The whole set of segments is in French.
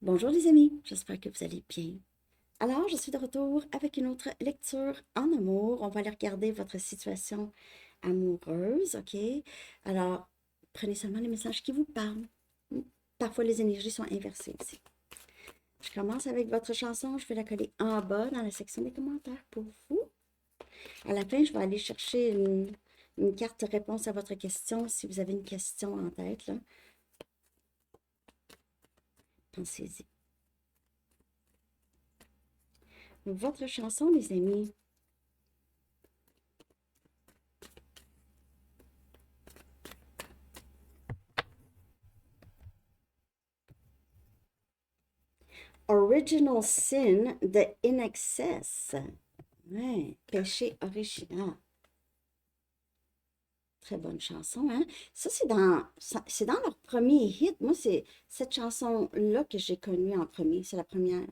Bonjour les amis, j'espère que vous allez bien. Alors, je suis de retour avec une autre lecture en amour. On va aller regarder votre situation amoureuse, OK? Alors, prenez seulement les messages qui vous parlent. Parfois, les énergies sont inversées aussi. Je commence avec votre chanson. Je vais la coller en bas dans la section des commentaires pour vous. À la fin, je vais aller chercher une carte réponse à votre question. Si vous avez une question en tête, là, pensez-y. Votre chanson, les amis. Original Sin de In Excess. Ouais, péché original. Très bonne chanson, hein? Ça, c'est dans leur premier hit. Moi, c'est cette chanson-là que j'ai connue en premier. C'est la première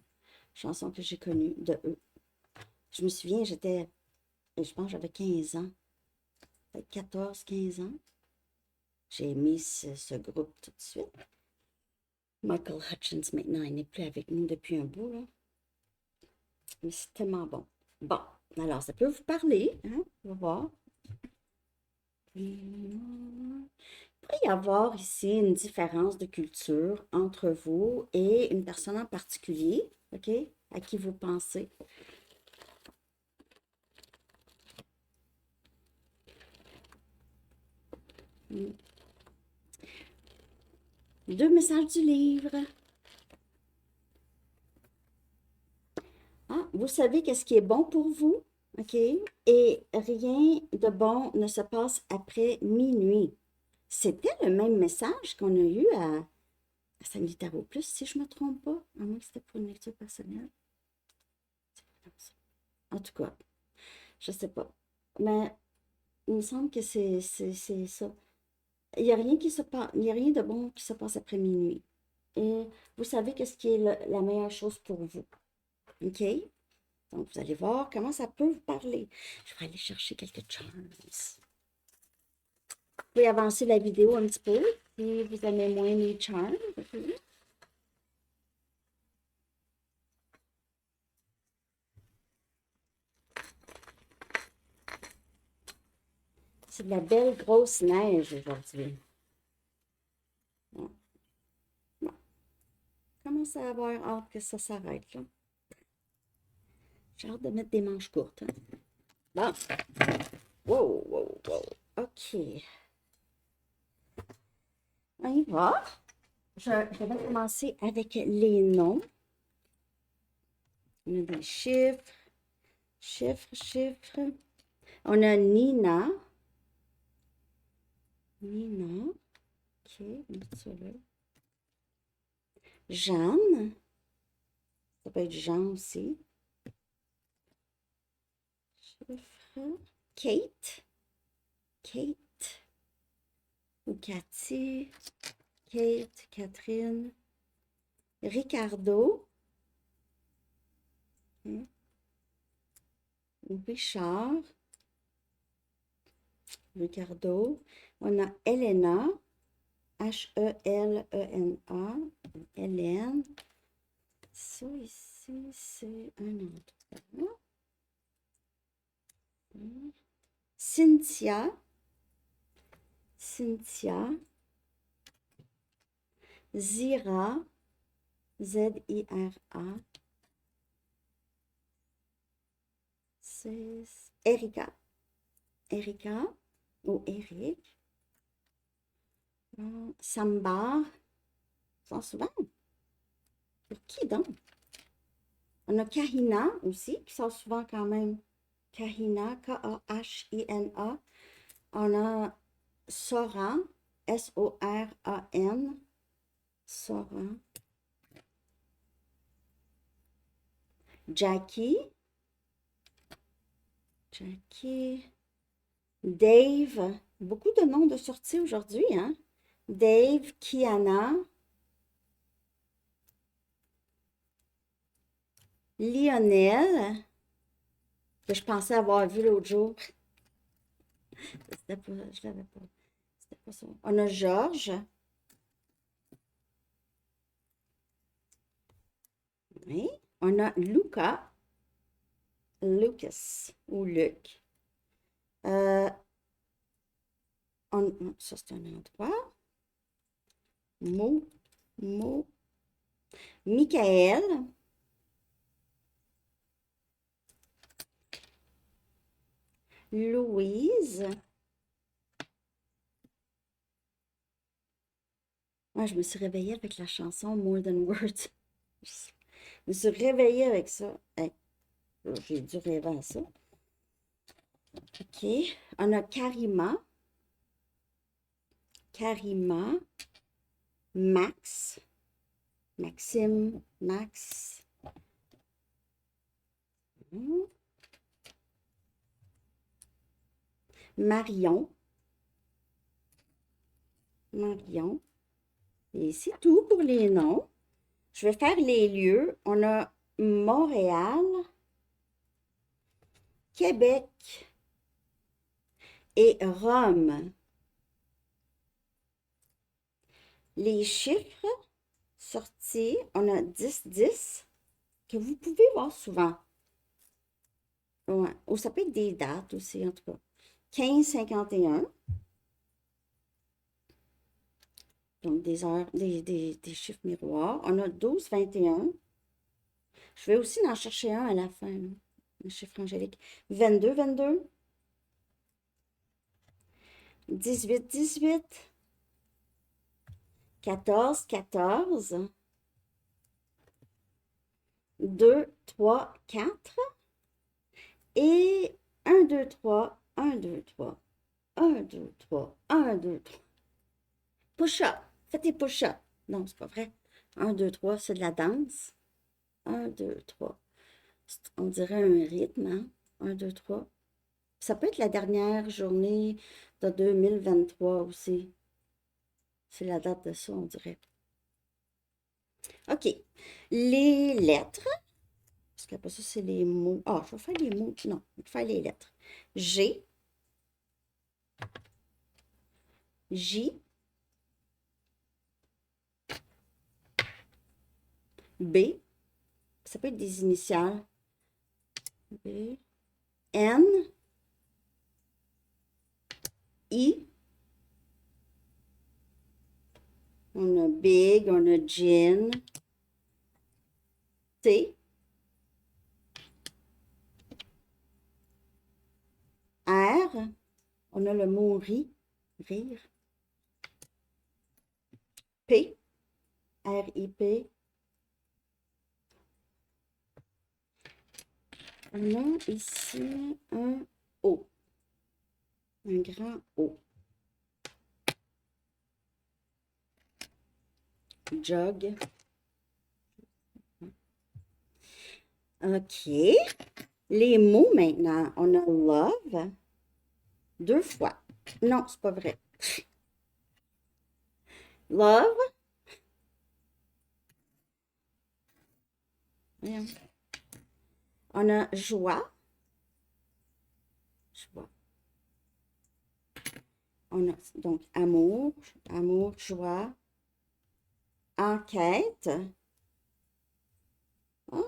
chanson que j'ai connue de eux. Je me souviens, je pense que j'avais 15 ans. Peut-être 14, 15 ans. J'ai aimé ce groupe tout de suite. Michael Hutchins, maintenant, il n'est plus avec nous depuis un bout, là. Mais c'est tellement bon. Bon, alors, ça peut vous parler, hein? On va voir. Il pourrait y avoir ici une différence de culture entre vous et une personne en particulier, OK? À qui vous pensez. Deux messages du livre. Ah, vous savez qu'est-ce qui est bon pour vous, OK? Et rien de bon ne se passe après minuit. C'était le même message qu'on a eu à Sandy Tarot Plus, si je ne me trompe pas, à moins que c'était pour une lecture personnelle. En tout cas, je ne sais pas. Mais il me semble que c'est ça. Il n'y a rien qui se passe, il n'y a rien de bon qui se passe après minuit. Et vous savez qu'est-ce qui est la meilleure chose pour vous. OK? Donc, vous allez voir comment ça peut vous parler. Je vais aller chercher quelques charms. Vous pouvez avancer la vidéo un petit peu si vous aimez moins les charms. OK? C'est de la belle grosse neige aujourd'hui. Bon, bon. Commence à avoir hâte que ça s'arrête, là. J'ai hâte de mettre des manches courtes, hein. Bon. Wow, wow, wow. OK. On y va. Je vais commencer avec les noms. On a des chiffres, chiffres. On a Nina. Nina. OK, on met ça là. Jeanne. Ça peut être Jean aussi. Chiffre. Kate. Kate. Ou Cathy. Kate, Catherine. Ricardo. Hein? Richard. Ricardo. On a Elena. Helena. Hélène. Ça ici, c'est un endroit. Cynthia. Zira. Zira. C'est Erika. Ou Eric. Samba. Ça souvent. Pour qui donc? On a Kahina aussi, qui sort souvent quand même. Kahina, Kahina. On a Soran, Soran. Soran. Jackie. Dave. Beaucoup de noms de sortie aujourd'hui, hein? Dave, Kiana. Lionel, que je pensais avoir vu l'autre jour. C'était pas, je l'avais pas. C'était pas ça. On a Georges. Oui. On a Lucas ou Luc. Euh, ça, c'est un endroit. Mo, Mo, Michael, Louise. Moi, je me suis réveillée avec la chanson More Than Words. Je me suis réveillée avec ça. Hey, j'ai dû rêver à ça. OK. On a Karima, Max, Maxime, Max. Hmm. Marion, Marion. Et c'est tout pour les noms. Je vais faire les lieux. On a Montréal, Québec et Rome. Les chiffres sortis, on a 10-10 que vous pouvez voir souvent. Ouais. Ou ça peut être des dates aussi, en tout cas. 15-51. Donc, des heures, des chiffres miroirs. On a 12-21. Je vais aussi en chercher un à la fin, là. Un chiffre angélique. 22-22. 18-18. 14-14. 2-3-4. Et 1-2-3. 1-2-3. 1-2-3. 1-2-3. Push-up. Faites tes push-up. Non, c'est pas vrai. 1-2-3, c'est de la danse. 1-2-3. On dirait un rythme, hein? 1-2-3. Ça peut être la dernière journée de 2023 aussi. C'est la date de ça, on dirait. OK. Les lettres. Parce qu'après ça, c'est les mots. Ah, je vais faire les mots. Non, je vais faire les lettres. G, J, B. Ça peut être des initiales. B, N, I. On a Big, on a Gin. T, R. On a le mot rire. P, R-I-P. On a ici un O. Un grand O. Jog. OK. Les mots maintenant. On a love. 2 fois. Non, c'est pas vrai. Love. Voyons. On a joie. Joie. On a donc amour, joie. Enquête. Ah,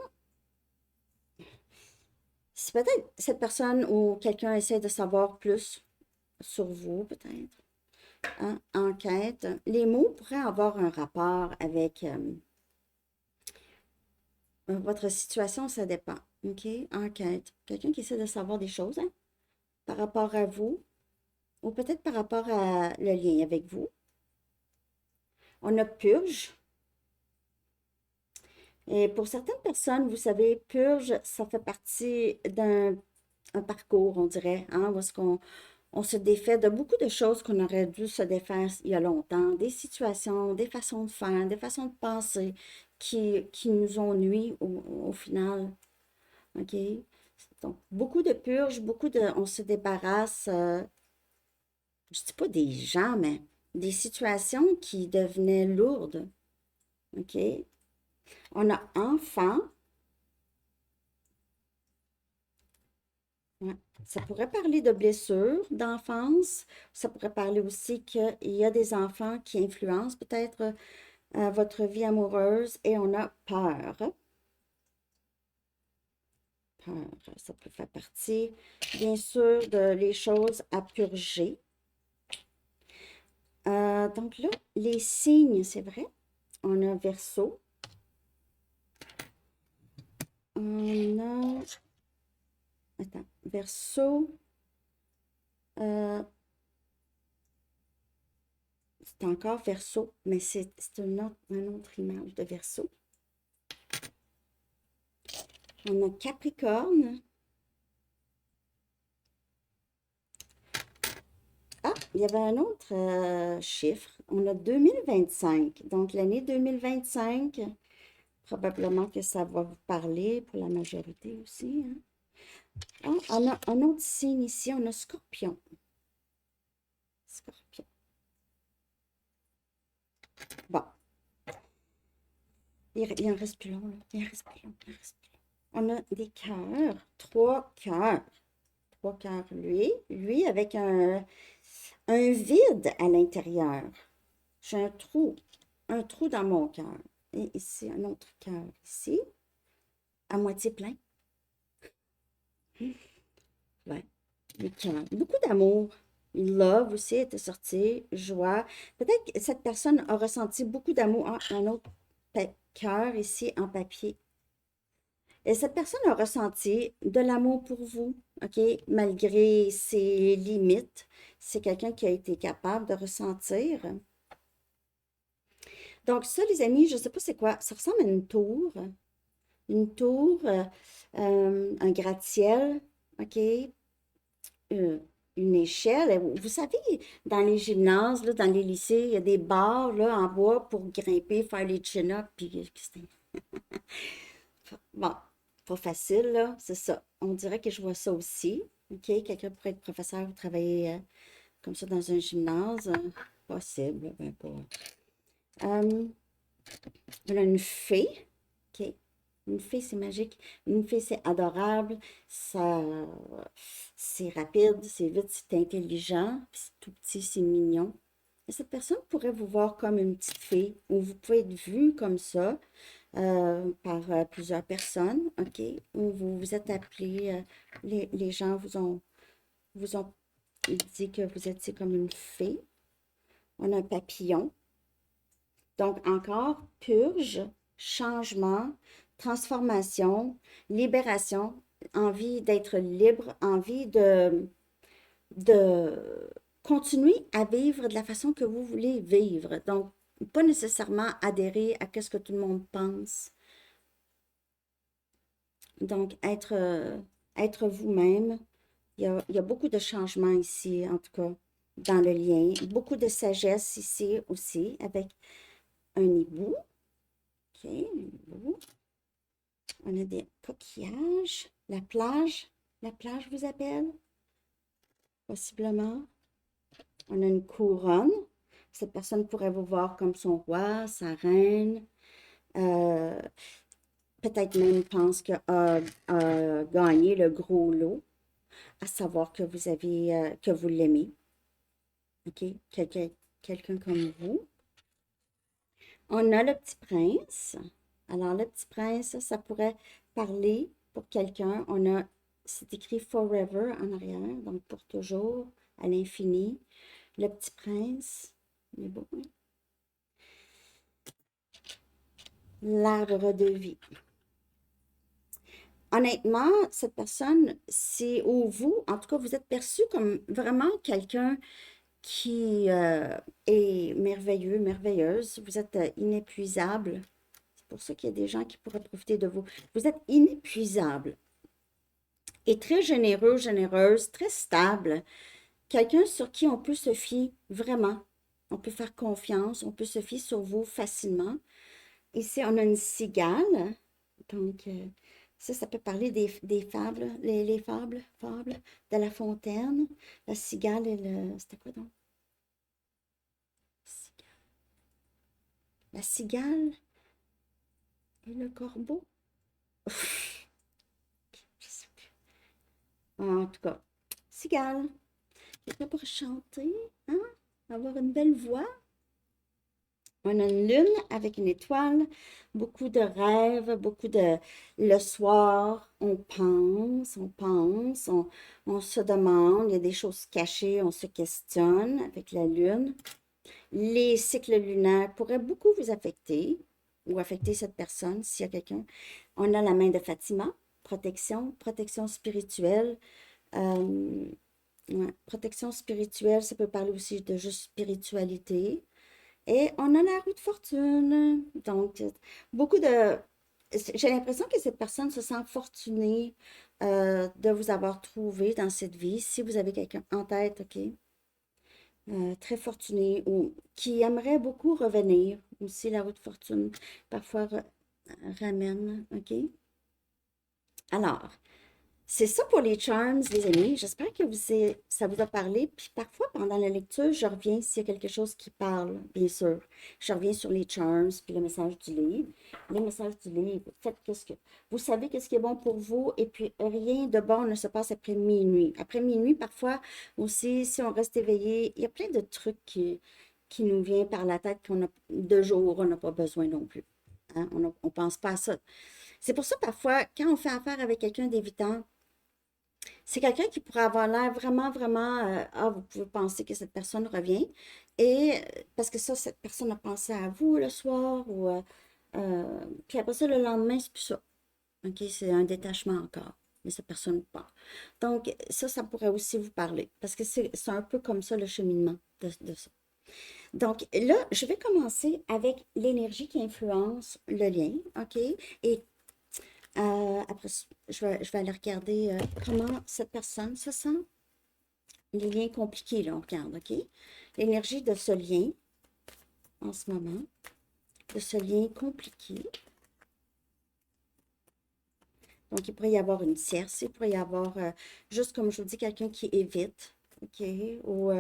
c'est peut-être cette personne ou quelqu'un essaie de savoir plus sur vous, peut-être. Hein? Enquête. Les mots pourraient avoir un rapport avec votre situation, ça dépend. OK? Enquête. Quelqu'un qui essaie de savoir des choses, hein, par rapport à vous, ou peut-être par rapport à le lien avec vous. On a purge. Et pour certaines personnes, vous savez, purge, ça fait partie d'un parcours, on dirait, hein, où est-ce qu'on se défait de beaucoup de choses qu'on aurait dû se défaire il y a longtemps, des situations, des façons de faire, des façons de penser qui nous ont nui au final. OK? Donc, beaucoup de purges, on se débarrasse, je dis pas des gens, mais des situations qui devenaient lourdes. OK? On a enfant. Ouais. Ça pourrait parler de blessures d'enfance. Ça pourrait parler aussi qu'il y a des enfants qui influencent peut-être votre vie amoureuse et on a peur. cœur, ça peut faire partie, bien sûr, de les choses à purger. Donc là, les signes, c'est vrai. On a Verseau. On a... Attends, Verseau. C'est encore Verseau, mais c'est une autre image de Verseau. On a Capricorne. Ah, il y avait un autre chiffre. On a 2025. Donc, l'année 2025, probablement que ça va vous parler pour la majorité aussi. Hein? Ah, on a un autre signe ici. On a Scorpion. Scorpion. Bon. Il en reste plus long, là. Il en reste plus long. Il en reste plus long. On a des cœurs. 3 cœurs. 3 cœurs, lui. Lui, avec un vide à l'intérieur. J'ai un trou dans mon cœur. Et ici, un autre cœur ici, à moitié plein. Ouais, le cœur. Beaucoup d'amour. Love aussi était sorti, joie. Peut-être que cette personne a ressenti beaucoup d'amour. Ah, un autre cœur ici en papier. Et cette personne a ressenti de l'amour pour vous, OK? Malgré ses limites. C'est quelqu'un qui a été capable de ressentir. Donc ça, les amis, je ne sais pas c'est quoi. Ça ressemble à une tour. Une tour, un gratte-ciel, OK? Une échelle. Vous savez, dans les gymnases, là, dans les lycées, il y a des barres là, en bois pour grimper, faire les chin-ups. Puis, bon, pas facile, là, c'est ça. On dirait que je vois ça aussi. OK? Quelqu'un pourrait être professeur ou travailler comme ça dans un gymnase. Possible, ben pas. On a une fée. OK? Une fée, c'est magique. Une fée, c'est adorable. Ça, c'est rapide, c'est vite, c'est intelligent. Puis c'est tout petit, c'est mignon. Et cette personne pourrait vous voir comme une petite fée, ou vous pouvez être vu comme ça par plusieurs personnes, OK? Ou vous vous êtes appelé, les gens vous ont dit que vous étiez comme une fée. On a un papillon. Donc, encore, purge, changement, transformation, libération, envie d'être libre, envie de continuer à vivre de la façon que vous voulez vivre. Donc, pas nécessairement adhérer à ce que tout le monde pense. Donc, être vous-même. Il y a beaucoup de changements ici, en tout cas, dans le lien. Beaucoup de sagesse ici aussi, avec un hibou. OK, un hibou. On a des coquillages. La plage vous appelle, possiblement. On a une couronne. Cette personne pourrait vous voir comme son roi, sa reine. Euh, Peut-être même pense qu'elle a gagné le gros lot, à savoir que vous avez, que vous l'aimez. OK? Quelqu'un comme vous. On a le petit prince. Alors, le petit prince, ça pourrait parler pour quelqu'un. C'est écrit forever en arrière, donc pour toujours, à l'infini. Le petit prince, il est beau, hein? L'arbre de vie. Honnêtement, cette personne, c'est ou vous, en tout cas, vous êtes perçu comme vraiment quelqu'un qui est merveilleux, merveilleuse. Vous êtes inépuisable. C'est pour ça qu'il y a des gens qui pourraient profiter de vous. Vous êtes inépuisable et très généreux, généreuse, très stable. Quelqu'un sur qui on peut se fier vraiment. On peut faire confiance, on peut se fier sur vous facilement. Ici, on a une cigale. Donc, ça peut parler des fables, les fables de La Fontaine. La cigale et le... C'était quoi donc? La cigale et le corbeau. Je sais plus. En tout cas, cigale. Quelqu'un pour chanter, hein? Avoir une belle voix. On a une lune avec une étoile, beaucoup de rêves, beaucoup de... Le soir, on se demande, il y a des choses cachées, on se questionne avec la lune. Les cycles lunaires pourraient beaucoup vous affecter ou affecter cette personne s'il y a quelqu'un. On a la main de Fatima, protection spirituelle. Euh, ouais, protection spirituelle, ça peut parler aussi de juste spiritualité. Et on a la roue de fortune. Donc, beaucoup de... J'ai l'impression que cette personne se sent fortunée de vous avoir trouvé dans cette vie. Si vous avez quelqu'un en tête, OK? Très fortuné ou qui aimerait beaucoup revenir. Aussi, la roue de fortune parfois ramène, OK? Alors, c'est ça pour les charms, les amis. J'espère que ça vous a parlé. Puis parfois, pendant la lecture, je reviens s'il y a quelque chose qui parle, bien sûr. Je reviens sur les charms, puis le message du livre. Les messages du livre, faites qu'est-ce que... Vous savez qu'est-ce qui est bon pour vous, et puis rien de bon ne se passe après minuit. Après minuit, parfois aussi, si on reste éveillé, il y a plein de trucs qui nous viennent par la tête qu'on a de jour, on n'a pas besoin non plus. Hein? On ne pense pas à ça. C'est pour ça, parfois, quand on fait affaire avec quelqu'un d'évitant, c'est quelqu'un qui pourrait avoir l'air vraiment, vraiment, ah, vous pouvez penser que cette personne revient. Et parce que ça, cette personne a pensé à vous le soir, ou puis après ça, le lendemain, c'est plus ça. OK, c'est un détachement encore. Mais cette personne part. Donc, ça pourrait aussi vous parler. Parce que c'est un peu comme ça le cheminement de ça. Donc, là, je vais commencer avec l'énergie qui influence le lien. OK? Et après, je vais aller regarder comment cette personne se sent. Les liens compliqués, là, on regarde, OK? L'énergie de ce lien, en ce moment, de ce lien compliqué. Donc, il pourrait y avoir une tierce, il pourrait y avoir, juste comme je vous dis, quelqu'un qui évite, OK? Ou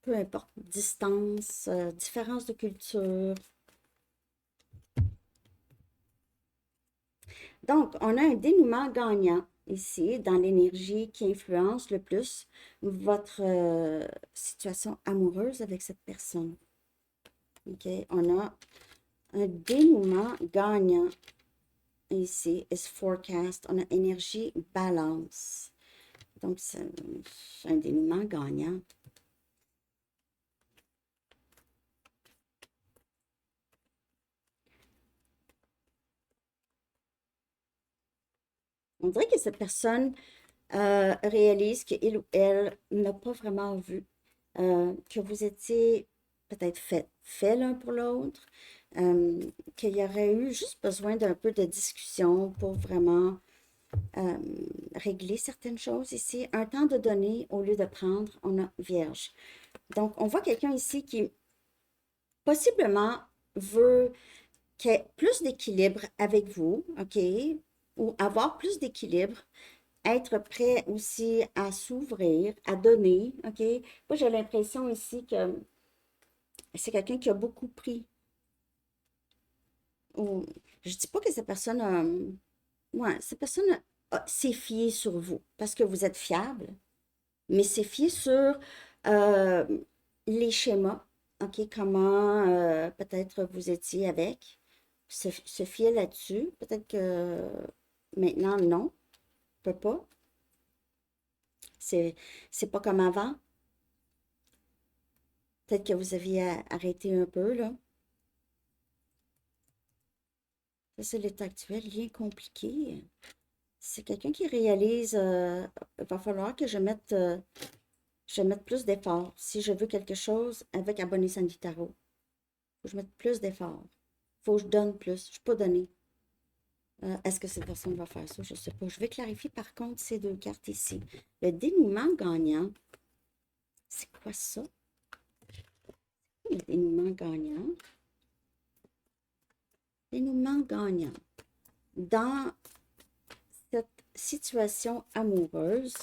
peu importe, distance, différence de culture. Donc, on a un dénouement gagnant ici dans l'énergie qui influence le plus votre situation amoureuse avec cette personne. OK? On a un dénouement gagnant ici, is forecast. On a énergie balance. Donc, c'est un dénouement gagnant. On dirait que cette personne réalise qu'il ou elle n'a pas vraiment vu que vous étiez peut-être fait l'un pour l'autre, qu'il y aurait eu juste besoin d'un peu de discussion pour vraiment euh, régler certaines choses ici. Un temps de donner au lieu de prendre, on a vierge. Donc, on voit quelqu'un ici qui possiblement veut qu'il y ait plus d'équilibre avec vous, OK? Ou avoir plus d'équilibre, être prêt aussi à s'ouvrir, à donner, OK? Moi, j'ai l'impression ici que c'est quelqu'un qui a beaucoup pris. Ou, je dis pas que cette personne a, ouais, cette personne s'est fiée sur vous parce que vous êtes fiable, mais s'est fiée sur euh, les schémas, OK? Comment peut-être vous étiez avec, se fier là-dessus. Peut-être que maintenant, non, peut pas. C'est, c'est pas comme avant. Peut-être que vous aviez arrêté un peu, là. Ça, c'est l'état actuel, lien compliqué. C'est quelqu'un qui réalise, il va falloir que je mette plus d'efforts. Si je veux quelque chose avec Abonné Sandy Tarot, faut que je mette plus d'efforts. Faut que je donne plus. Je peux pas donner. Est-ce que cette personne va faire ça? Je ne sais pas. Je vais clarifier par contre ces deux cartes ici. Le dénouement gagnant, c'est quoi ça? Le dénouement gagnant. Dénouement gagnant. Dans cette situation amoureuse,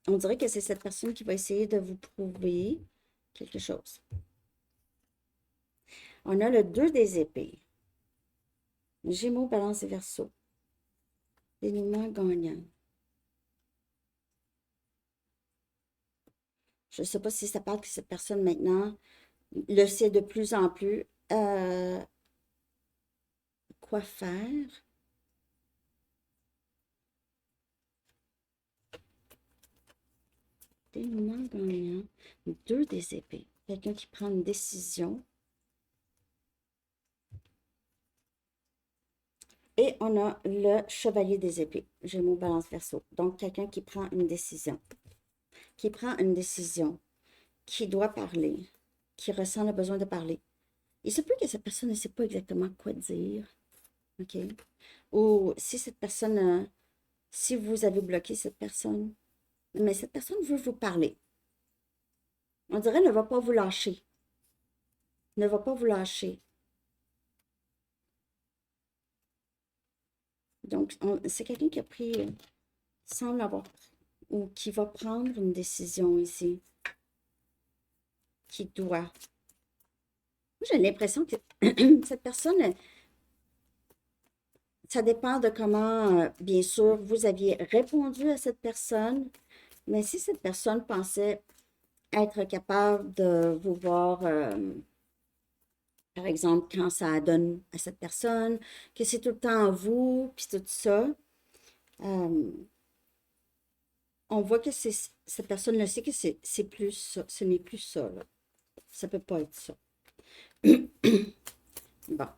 on dirait que c'est cette personne qui va essayer de vous prouver quelque chose. On a le 2 des épées. Gémeaux, balance et verseau. Dénouement gagnant. Je ne sais pas si ça parle que cette personne maintenant le sait de plus en plus. Quoi faire? Dénouement gagnant. Deux des épées. Quelqu'un qui prend une décision. Et on a le chevalier des épées. J'ai mon balance verso. Donc, quelqu'un qui prend une décision. Qui prend une décision. Qui doit parler. Qui ressent le besoin de parler. Il se peut que cette personne ne sait pas exactement quoi dire. OK? Ou si cette personne, si vous avez bloqué cette personne, mais cette personne veut vous parler. On dirait ne va pas vous lâcher. Ne va pas vous lâcher. Donc, c'est quelqu'un qui a pris, sans l'avoir, ou qui va prendre une décision ici, qui doit. Moi, j'ai l'impression que cette personne, ça dépend de comment, bien sûr, vous aviez répondu à cette personne, mais si cette personne pensait être capable de vous voir, par exemple, quand ça donne à cette personne, que c'est tout le temps vous, puis tout ça, euh, on voit que cette personne le sait que c'est plus ça, ce n'est plus ça, là. Ça peut pas être ça. Bon.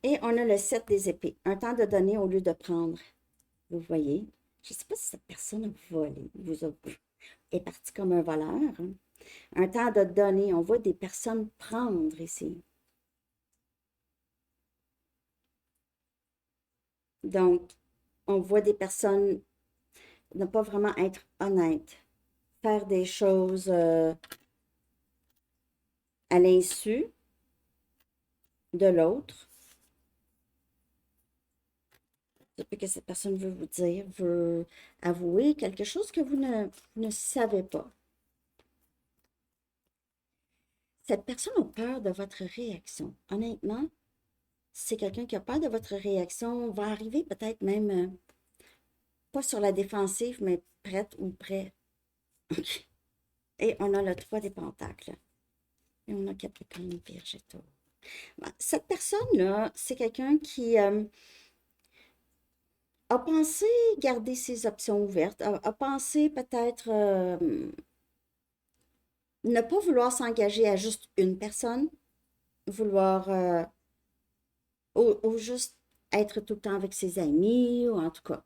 Et on a le 7 des épées. Un temps de donner au lieu de prendre. Vous voyez? Je ne sais pas si cette personne a volé, est partie comme un voleur, hein. Un temps de donner. On voit des personnes prendre ici. Donc, on voit des personnes ne pas vraiment être honnêtes. Faire des choses à l'insu de l'autre. Peut-être que cette personne veut vous dire, veut avouer quelque chose que vous ne savez pas. Cette personne a peur de votre réaction. Honnêtement, c'est quelqu'un qui a peur de votre réaction, va arriver peut-être même pas sur la défensive, mais prête ou prêt. Et on a le 3 des pentacles. Et on a Capricorne, Vierge et Taureau. Bon, cette personne-là, c'est quelqu'un qui a pensé garder ses options ouvertes, a pensé peut-être ne pas vouloir s'engager à juste une personne, vouloir ou juste être tout le temps avec ses amis, ou en tout cas,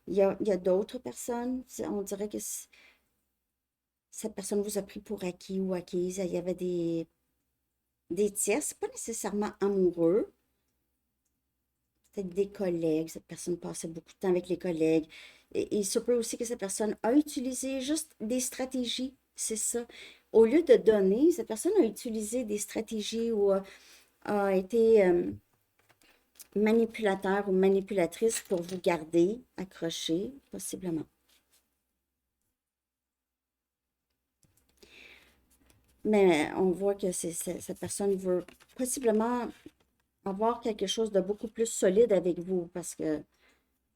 il y a d'autres personnes, on dirait que cette personne vous a pris pour acquis ou acquise, il y avait des tiers, c'est pas nécessairement amoureux, peut-être des collègues, cette personne passait beaucoup de temps avec les collègues, et il se peut aussi que cette personne a utilisé juste des stratégies, c'est ça. Au lieu de donner, cette personne a utilisé des stratégies ou a été manipulateur ou manipulatrice pour vous garder accroché, possiblement. Mais on voit que cette personne veut possiblement avoir quelque chose de beaucoup plus solide avec vous parce que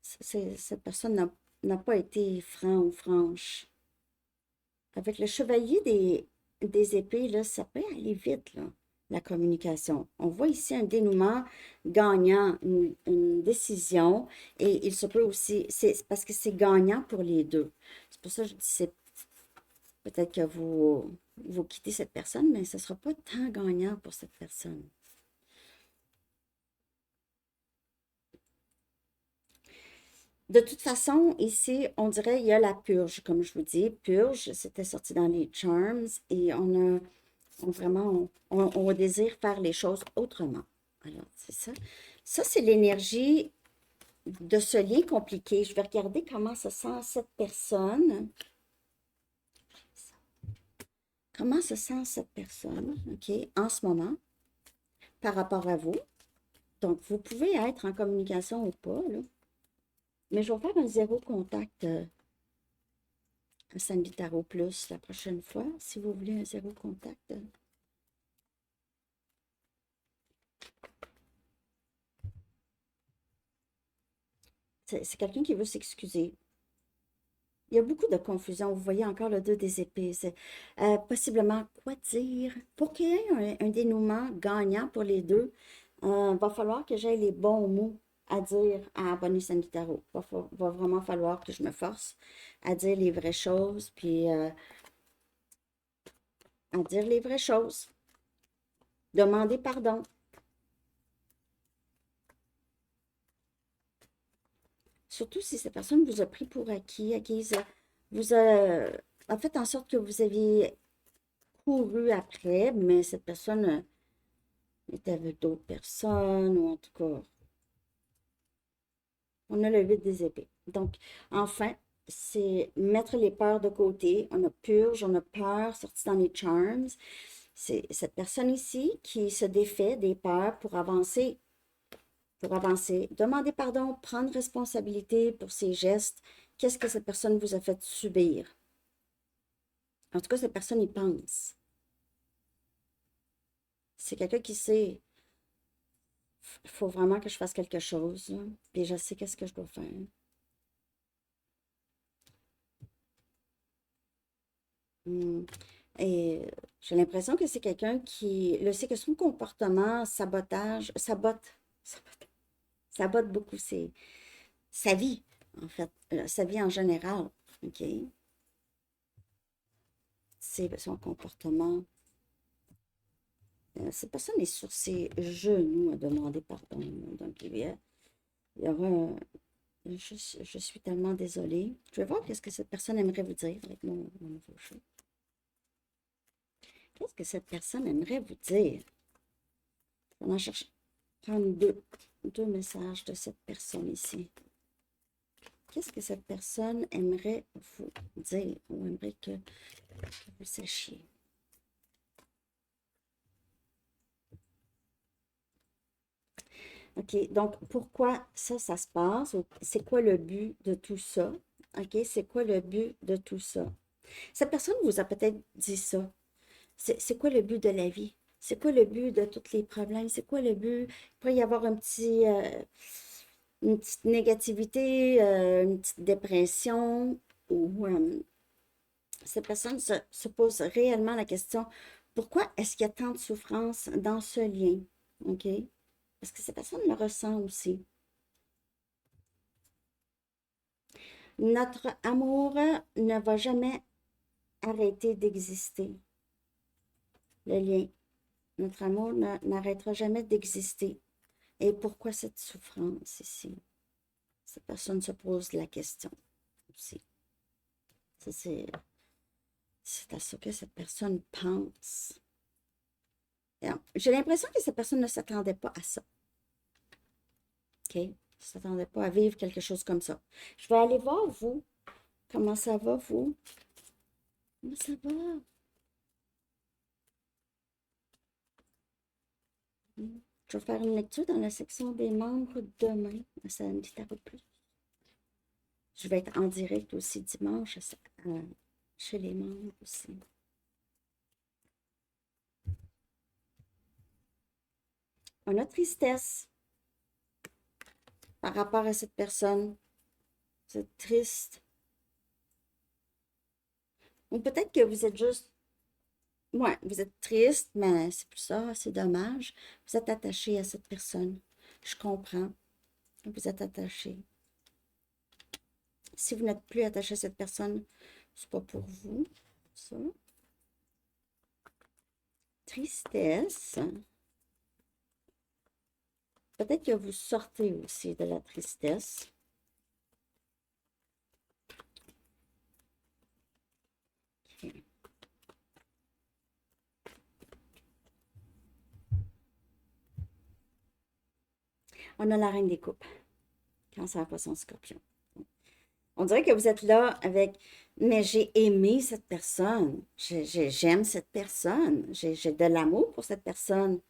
cette personne n'a pas été franc ou franche. Avec le chevalier des épées, là, ça peut aller vite, là, la communication. On voit ici un dénouement gagnant, une décision, et il se peut aussi, c'est parce que c'est gagnant pour les deux. C'est pour ça que je dis, c'est peut-être que vous quittez cette personne, mais ce ne sera pas tant gagnant pour cette personne. De toute façon, ici, on dirait il y a la purge, comme je vous dis. Purge, c'était sorti dans les Charms et vraiment, on désire faire les choses autrement. Alors, c'est ça. Ça, c'est l'énergie de ce lien compliqué. Je vais regarder comment se sent cette personne. Comment se sent cette personne, OK, en ce moment, par rapport à vous. Donc, vous pouvez être en communication ou pas, là. Mais je vais faire un zéro contact un Sandy Tarot Plus la prochaine fois, si vous voulez un zéro contact. C'est quelqu'un qui veut s'excuser. Il y a beaucoup de confusion. Vous voyez encore le 2 des épées. C'est possiblement quoi dire. Pour qu'il y ait un dénouement gagnant pour les deux, va falloir que j'aie les bons mots à dire à Bonnie Sanitaro. Va vraiment falloir que je me force à dire les vraies choses, puis à dire les vraies choses. Demander pardon. Surtout si cette personne vous a pris pour acquis, acquise, vous a fait en sorte que vous aviez couru après, mais cette personne était avec d'autres personnes, ou en tout cas, on a le 8 des épées. Donc, enfin, c'est mettre les peurs de côté. On a purge, on a peur, sorti dans les charms. C'est cette personne ici qui se défait des peurs pour avancer. Pour avancer, demander pardon, prendre responsabilité pour ses gestes. Qu'est-ce que cette personne vous a fait subir? En tout cas, cette personne y pense. C'est quelqu'un qui sait, il faut vraiment que je fasse quelque chose, là. Puis je sais qu'est-ce que je dois faire. Hmm. Et j'ai l'impression que c'est quelqu'un qui le sait que son comportement sabote beaucoup sa vie, en fait, sa vie en général. OK? C'est son comportement. Cette personne est sur ses genoux à demander pardon. Donc, il y aura je suis tellement désolée. Je vais voir qu'est-ce que cette personne aimerait vous dire avec mon nouveau jeu. Qu'est-ce que cette personne aimerait vous dire? On va chercher, prendre deux messages de cette personne ici. Qu'est-ce que cette personne aimerait vous dire ou aimerait que vous sachiez? OK, donc pourquoi ça se passe? C'est quoi le but de tout ça? OK, c'est quoi le but de tout ça? Cette personne vous a peut-être dit ça. C'est quoi le but de la vie? C'est quoi le but de tous les problèmes? C'est quoi le but? Il pourrait y avoir une petite négativité, une petite dépression, ou cette personne se pose réellement la question, pourquoi est-ce qu'il y a tant de souffrance dans ce lien? OK? Parce que cette personne le ressent aussi. Notre amour ne va jamais arrêter d'exister. Le lien. Notre amour n'arrêtera jamais d'exister. Et pourquoi cette souffrance ici? Cette personne se pose la question aussi. Ça, c'est à ça que cette personne pense. J'ai l'impression que cette personne ne s'attendait pas à ça. OK? Ne s'attendait pas à vivre quelque chose comme ça. Je vais aller voir, vous. Comment ça va, vous? Comment ça va? Je vais faire une lecture dans la section des membres demain. Ça me dit un peu plus. Je vais être en direct aussi dimanche chez les membres aussi. On a tristesse par rapport à cette personne. Vous êtes triste. Ou peut-être que vous êtes juste... Ouais, vous êtes triste, mais c'est plus ça, c'est dommage. Vous êtes attaché à cette personne. Je comprends. Vous êtes attaché. Si vous n'êtes plus attaché à cette personne, c'est pas pour vous. Ça. Tristesse. Peut-être que vous sortez aussi de la tristesse. Okay. On a la reine des coupes. Cancer, poisson, scorpion. On dirait que vous êtes là avec, mais j'ai aimé cette personne. J'aime cette personne. J'ai de l'amour pour cette personne.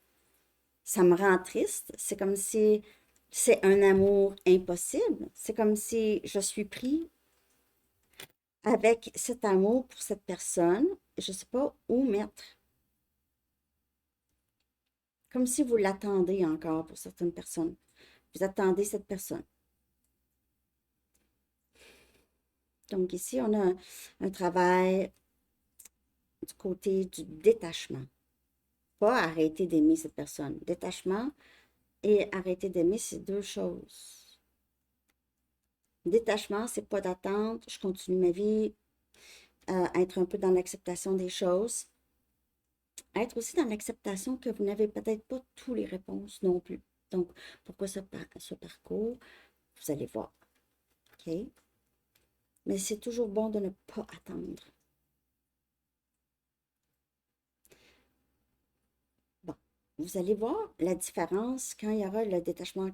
Ça me rend triste. C'est comme si c'est un amour impossible. C'est comme si je suis pris avec cet amour pour cette personne. Je ne sais pas où mettre. Comme si vous l'attendez encore pour certaines personnes. Vous attendez cette personne. Donc ici, on a un travail du côté du détachement. Pas arrêter d'aimer cette personne. Détachement et arrêter d'aimer, c'est deux choses. Détachement, c'est pas d'attente, je continue ma vie, être un peu dans l'acceptation des choses. Être aussi dans l'acceptation que vous n'avez peut-être pas toutes les réponses non plus. Donc, pourquoi ce parcours? Vous allez voir. OK? Mais c'est toujours bon de ne pas attendre. Bon, vous allez voir la différence quand il y aura le détachement.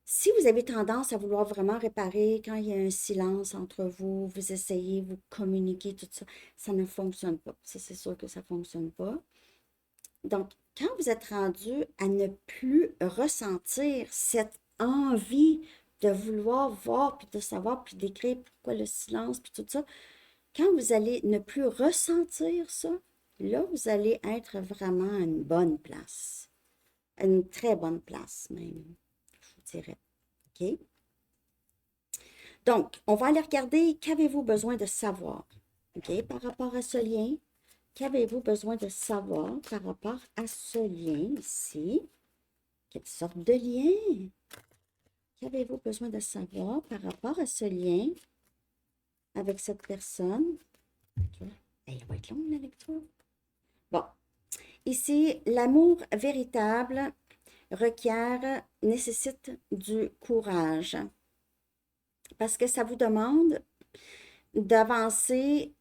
Si vous avez tendance à vouloir vraiment réparer, quand il y a un silence entre vous, vous essayez, vous communiquez, tout ça, ça ne fonctionne pas. Ça, c'est sûr que ça ne fonctionne pas. Donc, quand vous êtes rendu à ne plus ressentir cette envie de vouloir voir, puis de savoir, puis d'écrire pourquoi le silence, puis tout ça, quand vous allez ne plus ressentir ça, là, vous allez être vraiment à une bonne place. À une très bonne place, même, je vous dirais. OK? Donc, on va aller regarder qu'avez-vous besoin de savoir, OK, par rapport à ce lien. Qu'avez-vous besoin de savoir par rapport à ce lien ici? Quelle sorte de lien? Qu'avez-vous besoin de savoir par rapport à ce lien avec cette personne? Okay. Elle va être longue, la lecture. Bon. Ici, l'amour véritable nécessite du courage. Parce que ça vous demande d'avancer,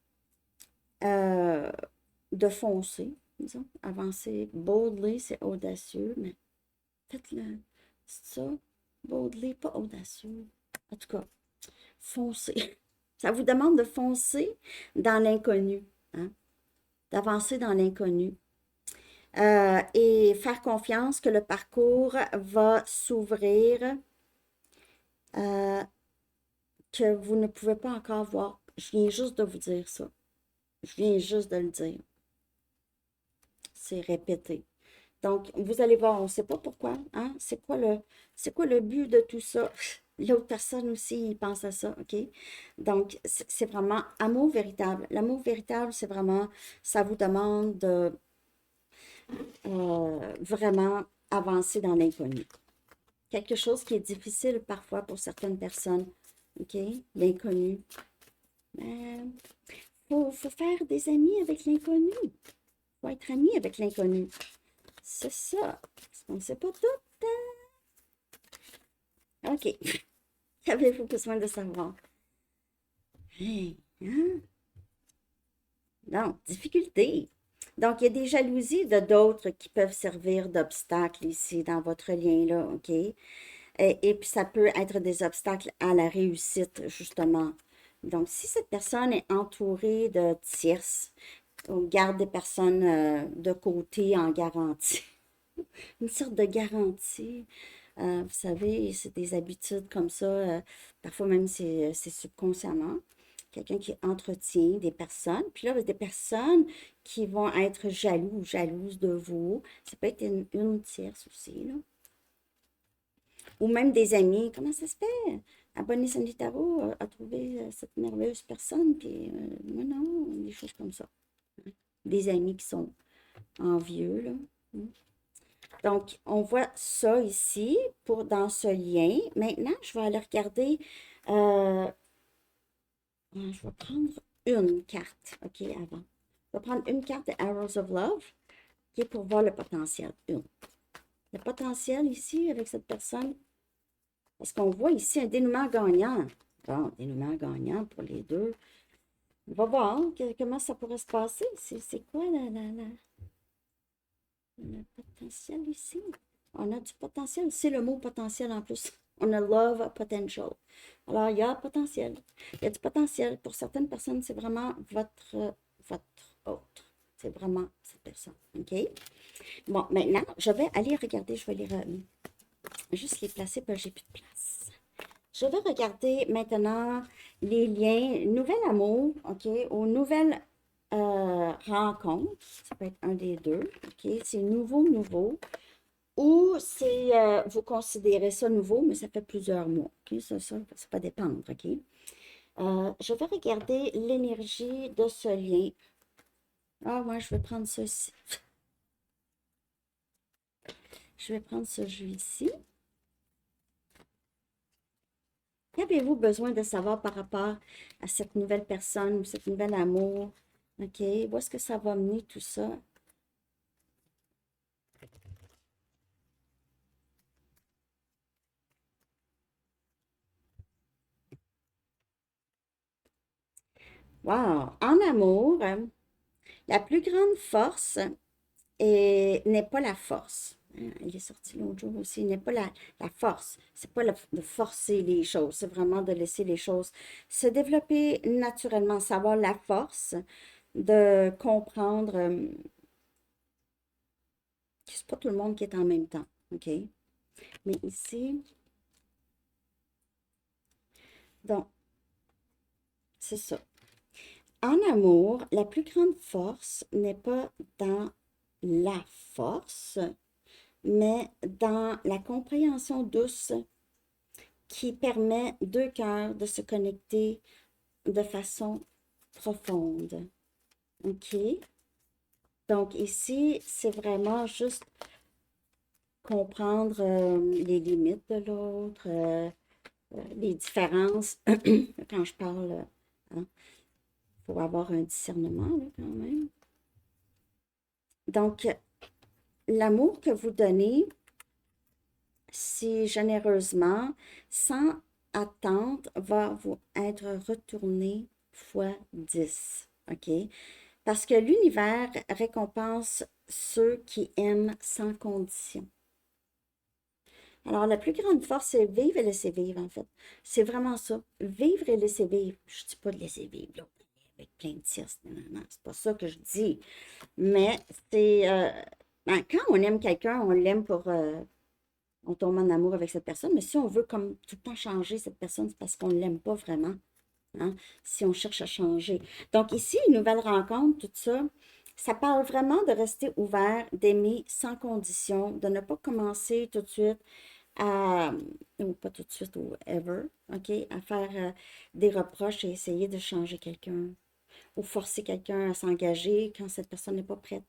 de foncer, disons. Avancer boldly, c'est audacieux, mais faites-le. C'est ça? Boldly, pas audacieux. En tout cas, foncer. Ça vous demande de foncer dans l'inconnu, hein? D'avancer dans l'inconnu. Et faire confiance que le parcours va s'ouvrir, que vous ne pouvez pas encore voir. Je viens juste de vous dire ça. Je viens juste de le dire. C'est répété. Donc, vous allez voir, on ne sait pas pourquoi, hein? C'est quoi le but de tout ça? L'autre personne aussi, il pense à ça, OK? Donc, c'est vraiment amour véritable. L'amour véritable, c'est vraiment, ça vous demande de vraiment avancer dans l'inconnu. Quelque chose qui est difficile parfois pour certaines personnes, OK? L'inconnu. Il faut faire des amis avec l'inconnu. Il faut être ami avec l'inconnu. C'est ça. On ne sait pas tout. Hein? OK. Qu'avez-vous besoin de savoir? Hein? Donc, difficulté. Donc, il y a des jalousies de d'autres qui peuvent servir d'obstacles ici dans votre lien-là, OK? Et puis, ça peut être des obstacles à la réussite, justement. Donc, si cette personne est entourée de tierces, on garde des personnes de côté en garantie. Une sorte de garantie. Vous savez, c'est des habitudes comme ça. Parfois même, c'est subconsciemment. Quelqu'un qui entretient des personnes. Puis là, il y a des personnes qui vont être jaloux ou jalouses de vous. Ça peut être une tierce aussi, là. Ou même des amis. Comment ça se fait? Abonné Sandy Tarot a trouvé cette merveilleuse personne. Puis moi, non, des choses comme ça. Des amis qui sont envieux, là. Donc, on voit ça ici dans ce lien. Maintenant, je vais aller regarder. Je vais prendre une carte, OK, avant. Je vais prendre une carte de Arrows of Love, OK, pour voir le potentiel. Une. Le potentiel ici avec cette personne, parce qu'on voit ici un dénouement gagnant. Bon, dénouement gagnant pour les deux. On va voir comment ça pourrait se passer. C'est quoi le potentiel ici? On a du potentiel. C'est le mot potentiel en plus. On a love potential. Alors, il y a potentiel. Il y a du potentiel. Pour certaines personnes, c'est vraiment votre autre. C'est vraiment cette personne. OK? Bon, maintenant, je vais aller regarder. Je vais juste les placer parce que j'ai plus de place. Je vais regarder maintenant les liens, nouvel amour, OK, aux nouvelles rencontres. Ça peut être un des deux. OK? C'est nouveau. Ou c'est, vous considérez ça nouveau, mais ça fait plusieurs mois. OK? Ça va dépendre. OK? Je vais regarder l'énergie de ce lien. Ah, moi, je vais prendre ça ici. Je vais prendre ce jeu ici. Qu'avez-vous besoin de savoir par rapport à cette nouvelle personne ou cette nouvelle amour? OK, où est-ce que ça va mener tout ça? Wow! En amour, la plus grande force n'est pas la force. Il est sorti l'autre jour aussi. N'est pas la force. C'est pas de forcer les choses. C'est vraiment de laisser les choses se développer naturellement. Savoir la force de comprendre que c'est pas tout le monde qui est en même temps. OK? Mais ici, donc, c'est ça. En amour, la plus grande force n'est pas dans la force, mais dans la compréhension douce qui permet deux cœurs de se connecter de façon profonde. OK? Donc ici, c'est vraiment juste comprendre les limites de l'autre, les différences. Quand je parle, il faut avoir un discernement là, quand même. Donc, l'amour que vous donnez, si généreusement, sans attente, va vous être retourné fois 10. OK? Parce que l'univers récompense ceux qui aiment sans condition. Alors, la plus grande force, c'est vivre et laisser vivre, en fait. C'est vraiment ça. Vivre et laisser vivre. Je ne dis pas de laisser vivre là, avec plein de siestes. Non, non, non, c'est pas ça que je dis. Mais c'est... quand on aime quelqu'un, on l'aime pour... on tombe en amour avec cette personne. Mais si on veut comme tout le temps changer cette personne, c'est parce qu'on ne l'aime pas vraiment. Hein, si on cherche à changer. Donc ici, une nouvelle rencontre, tout ça, ça parle vraiment de rester ouvert, d'aimer sans condition, de ne pas commencer tout de suite à, ou pas tout de suite, ou ever, OK, à faire des reproches et essayer de changer quelqu'un ou forcer quelqu'un à s'engager quand cette personne n'est pas prête.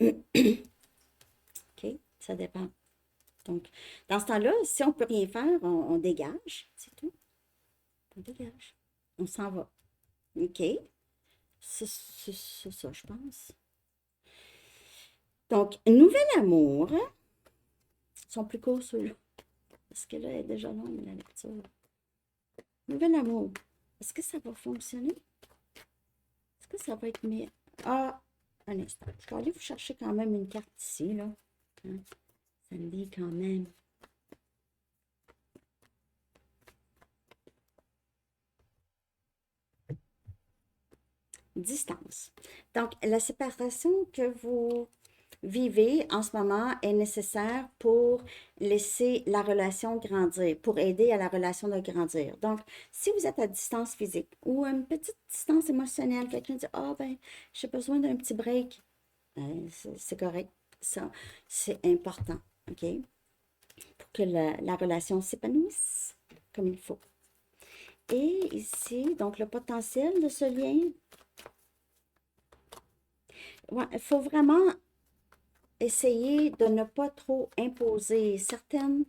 OK, ça dépend. Donc, dans ce temps-là, si on ne peut rien faire, on dégage, c'est tout. On dégage. On s'en va. OK? C'est ça, je pense. Donc, nouvel amour. Ils sont plus courts ceux-là. Parce que là, elle est déjà longue, la lecture. Nouvel amour. Est-ce que ça va fonctionner? Est-ce que ça va être mieux? Ah, un instant. Je vais aller vous chercher quand même une carte ici, là. Hein? Ça me dit quand même. Distance. Donc, la séparation que vous vivez en ce moment est nécessaire pour laisser la relation grandir, pour aider à la relation de grandir. Donc, si vous êtes à distance physique ou une petite distance émotionnelle, quelqu'un dit, ah ben, j'ai besoin d'un petit break, c'est correct. Ça, c'est important, OK? Pour que la relation s'épanouisse comme il faut. Et ici, donc le potentiel de ce lien, ouais, il faut vraiment essayer de ne pas trop imposer certaines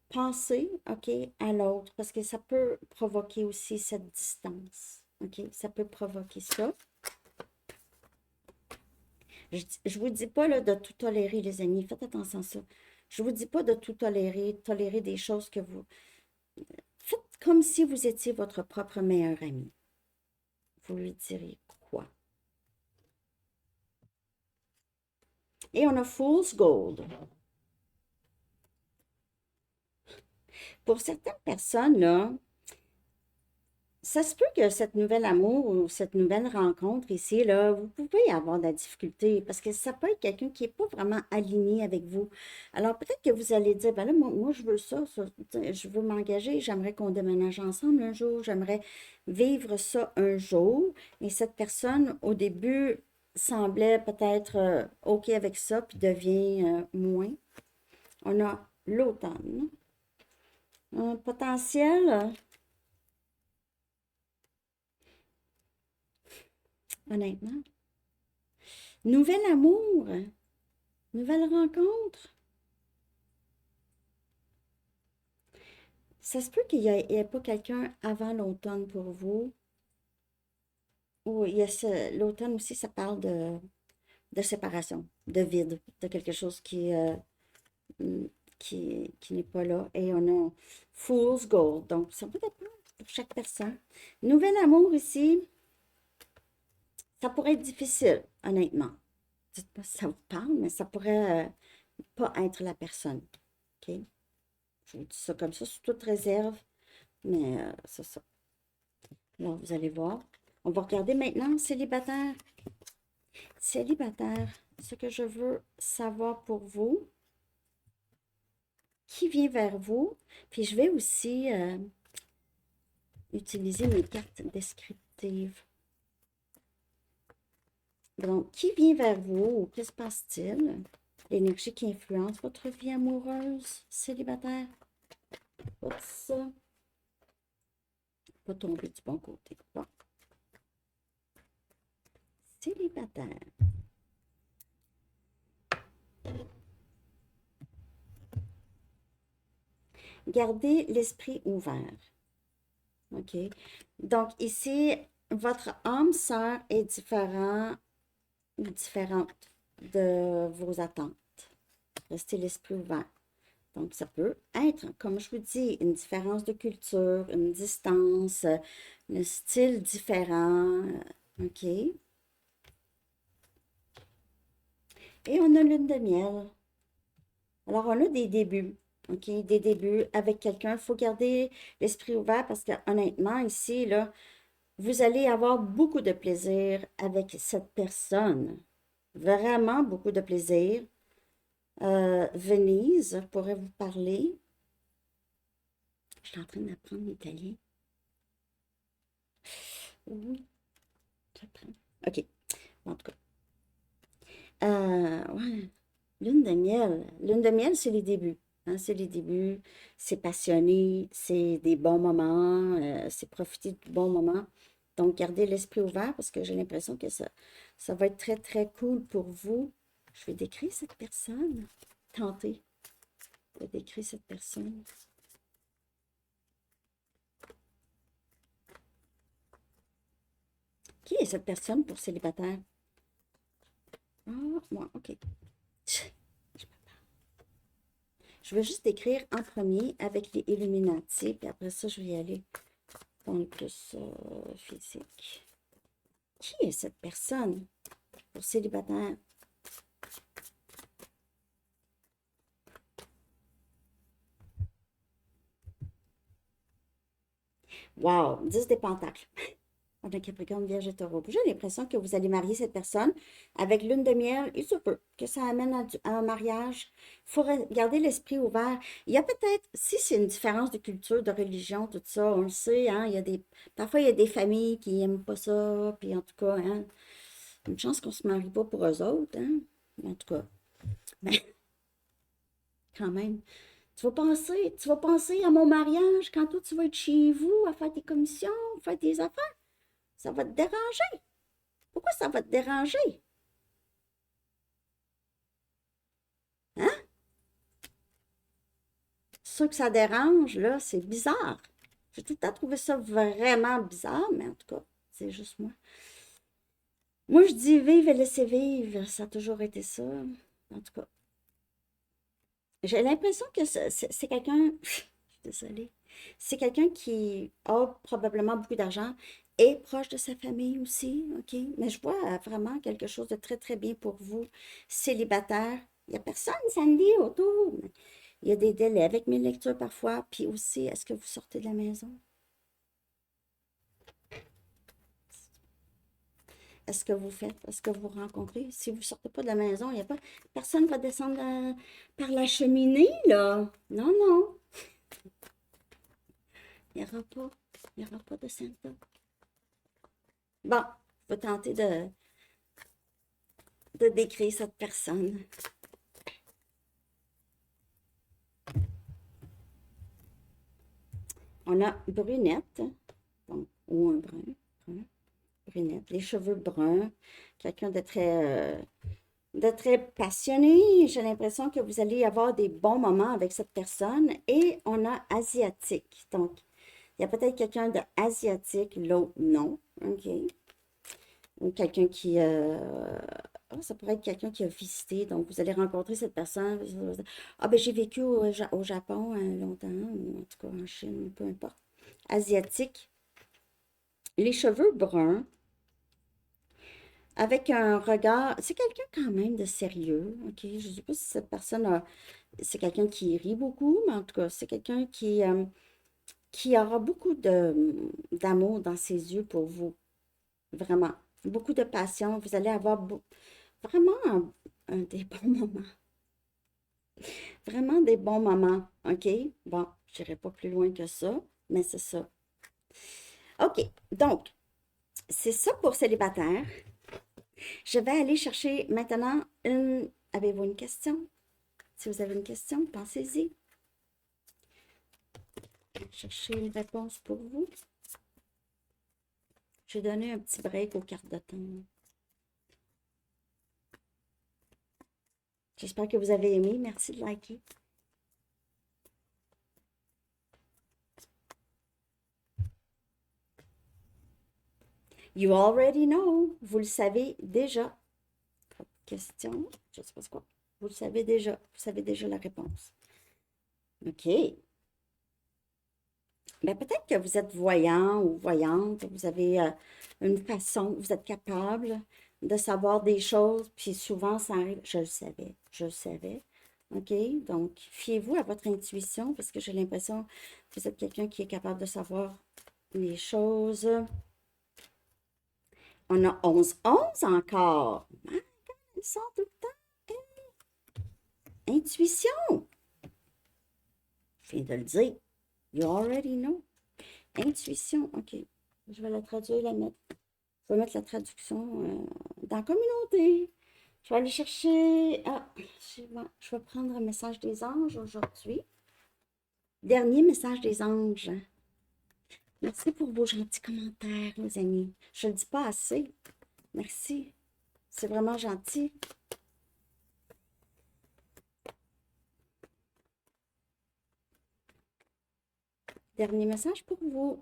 pensées, OK, à l'autre, parce que ça peut provoquer aussi cette distance, OK? Ça peut provoquer ça. Je vous dis pas là, de tout tolérer, les amis, faites attention à ça. Je vous dis pas de tout tolérer, tolérer des choses que vous... Faites comme si vous étiez votre propre meilleur ami. Vous lui direz quoi? Et on a Fool's Gold. Pour certaines personnes, là, ça se peut que cette nouvelle amour ou cette nouvelle rencontre ici, là, vous pouvez avoir de la difficulté parce que ça peut être quelqu'un qui n'est pas vraiment aligné avec vous. Alors peut-être que vous allez dire, ben là, moi je veux ça, je veux m'engager, j'aimerais qu'on déménage ensemble un jour, j'aimerais vivre ça un jour. Et cette personne, au début, semblait peut-être OK avec ça, puis devient moins. On a l'automne. Un potentiel. honnêtement. Nouvel amour, nouvelle rencontre. Ça se peut qu'il n'y ait pas quelqu'un avant l'automne pour vous. Ou il y a l'automne aussi, ça parle de séparation, de vide, de quelque chose mm, qui n'est pas là. Et on a Fool's Gold. Donc, ça peut être pour chaque personne. Nouvel amour ici, ça pourrait être difficile, honnêtement. Dites-moi si ça vous parle, mais ça pourrait pas être la personne. OK? Je vous dis ça comme ça, sous toute réserve, mais c'est ça. Alors, vous allez voir. On va regarder maintenant, célibataire. Célibataire, ce que je veux savoir pour vous, qui vient vers vous, puis je vais aussi utiliser mes cartes descriptives. Donc, qui vient vers vous? Que se passe-t-il? L'énergie qui influence votre vie amoureuse, célibataire. Pas ça. Pas tomber du bon côté. Bon. Célibataire. Gardez l'esprit ouvert. OK? Donc, ici, votre âme sœur est différente de vos attentes. Restez l'esprit ouvert. Donc, ça peut être, comme je vous dis, une différence de culture, une distance, un style différent. OK? Et on a lune de miel. Alors, on a des débuts. OK? Des débuts avec quelqu'un. Il faut garder l'esprit ouvert parce que, honnêtement, ici, là, vous allez avoir beaucoup de plaisir avec cette personne. Vraiment beaucoup de plaisir. Venise pourrait vous parler. Je suis en train d'apprendre l'italien. Oui, j'apprends. OK. En tout cas. Ouais. Lune de miel. Lune de miel, c'est les débuts. Hein, c'est les débuts. C'est passionné. C'est des bons moments. C'est profiter du bon moment. Donc, gardez l'esprit ouvert parce que j'ai l'impression que ça va être très, très cool pour vous. Je vais décrire cette personne. Tenter de décrire cette personne. Qui est cette personne pour célibataire? Ah, moi, OK. Je vais juste écrire en premier avec les Illuminati, puis après ça, je vais y aller dans le plus physique. Qui est cette personne pour célibataire? Wow, 10 des pentacles. On a Capricorne, Vierge et Taureau. J'ai l'impression que vous allez marier cette personne avec lune de miel. Il se peut que ça amène à un mariage. Il faut garder l'esprit ouvert. Il y a peut-être, si c'est une différence de culture, de religion, tout ça, on le sait, hein, parfois il y a des familles qui n'aiment pas ça, puis en tout cas, hein, une chance qu'on ne se marie pas pour eux autres, hein, en tout cas, mais quand même. Tu vas penser à mon mariage quand toi tu vas être chez vous à faire tes commissions, faire tes affaires. Ça va te déranger. Pourquoi ça va te déranger? Hein? Ceux que ça dérange, là, c'est bizarre. J'ai tout le temps trouvé ça vraiment bizarre, mais en tout cas, c'est juste moi. Moi, je dis vive et laissez vivre. Ça a toujours été ça. En tout cas, j'ai l'impression que c'est quelqu'un. Je suis désolée. C'est quelqu'un qui a probablement beaucoup d'argent et proche de sa famille aussi, OK? Mais je vois vraiment quelque chose de très, très bien pour vous, célibataire. Il n'y a personne, Sandy, autour. Il y a des délais avec mes lectures parfois. Puis aussi, est-ce que vous sortez de la maison? Est-ce que vous faites? Est-ce que vous rencontrez? Si vous ne sortez pas de la maison, il n'y a pas. Personne ne va descendre par la cheminée, là. Non, non. Il n'y aura pas. Il n'y aura pas de Santa. Bon, je vais tenter de décrire cette personne. On a brunette, donc, ou un brun. brunette, les cheveux bruns, quelqu'un de très passionné. J'ai l'impression que vous allez avoir des bons moments avec cette personne. Et on a asiatique. Donc, il y a peut-être quelqu'un d'asiatique, l'autre non. OK. Ou quelqu'un qui... ça pourrait être quelqu'un qui a visité. Donc, vous allez rencontrer cette personne. Ah, ben j'ai vécu au Japon longtemps, ou en tout cas en Chine, peu importe. Asiatique. Les cheveux bruns. Avec un regard, c'est quelqu'un quand même de sérieux, ok? Je ne sais pas si cette personne c'est quelqu'un qui rit beaucoup, mais en tout cas, c'est quelqu'un qui aura beaucoup d'amour dans ses yeux pour vous, vraiment. Beaucoup de passion, vous allez avoir vraiment des bons moments, vraiment des bons moments, ok? Bon, je n'irai pas plus loin que ça, mais c'est ça. Ok, donc, c'est ça pour célibataire. Je vais aller chercher maintenant une... Avez-vous une question? Si vous avez une question, pensez-y. Chercher une réponse pour vous. J'ai donné un petit break aux cartes de temps. J'espère que vous avez aimé. Merci de liker. You already know. Vous le savez déjà. Question. Je ne sais pas quoi. Vous le savez déjà. Vous savez déjà la réponse. OK. Ben, peut-être que vous êtes voyant ou voyante, vous avez une façon, vous êtes capable de savoir des choses, puis souvent ça arrive, je le savais, OK? Donc, fiez-vous à votre intuition, parce que j'ai l'impression que vous êtes quelqu'un qui est capable de savoir les choses. On a 11-11 encore. Ah, ils sont tout le temps. Intuition. Je viens de le dire. You already know. Intuition, OK. Je vais la traduire, la mettre. Je vais mettre la traduction dans la communauté. Je vais aller chercher... Ah, je vais prendre un message des anges aujourd'hui. Dernier message des anges. Merci pour vos gentils commentaires, mes amis. Je ne le dis pas assez. Merci. C'est vraiment gentil. Dernier message pour vous.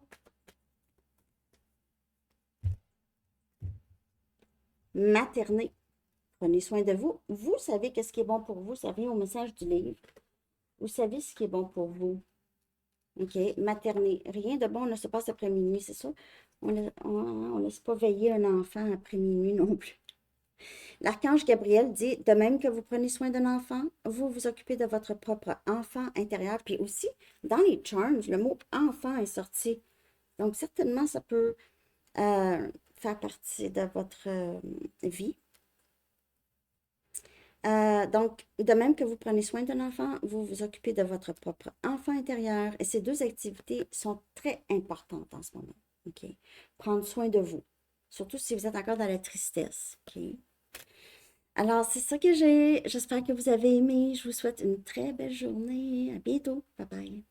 Materner. Prenez soin de vous. Vous savez qu'est-ce qui est bon pour vous. Ça vient au message du livre. Vous savez ce qui est bon pour vous. OK? Materner. Rien de bon ne se passe après minuit, c'est ça? On ne laisse pas veiller un enfant après minuit non plus. L'archange Gabriel dit, de même que vous prenez soin d'un enfant, vous vous occupez de votre propre enfant intérieur. Puis aussi, dans les charms, le mot enfant est sorti. Donc, certainement, ça peut faire partie de votre vie. Donc, de même que vous prenez soin d'un enfant, vous vous occupez de votre propre enfant intérieur. Et ces deux activités sont très importantes en ce moment. OK? Prendre soin de vous. Surtout si vous êtes encore dans la tristesse. OK? Alors, c'est ça que j'ai. J'espère que vous avez aimé. Je vous souhaite une très belle journée. À bientôt. Bye bye.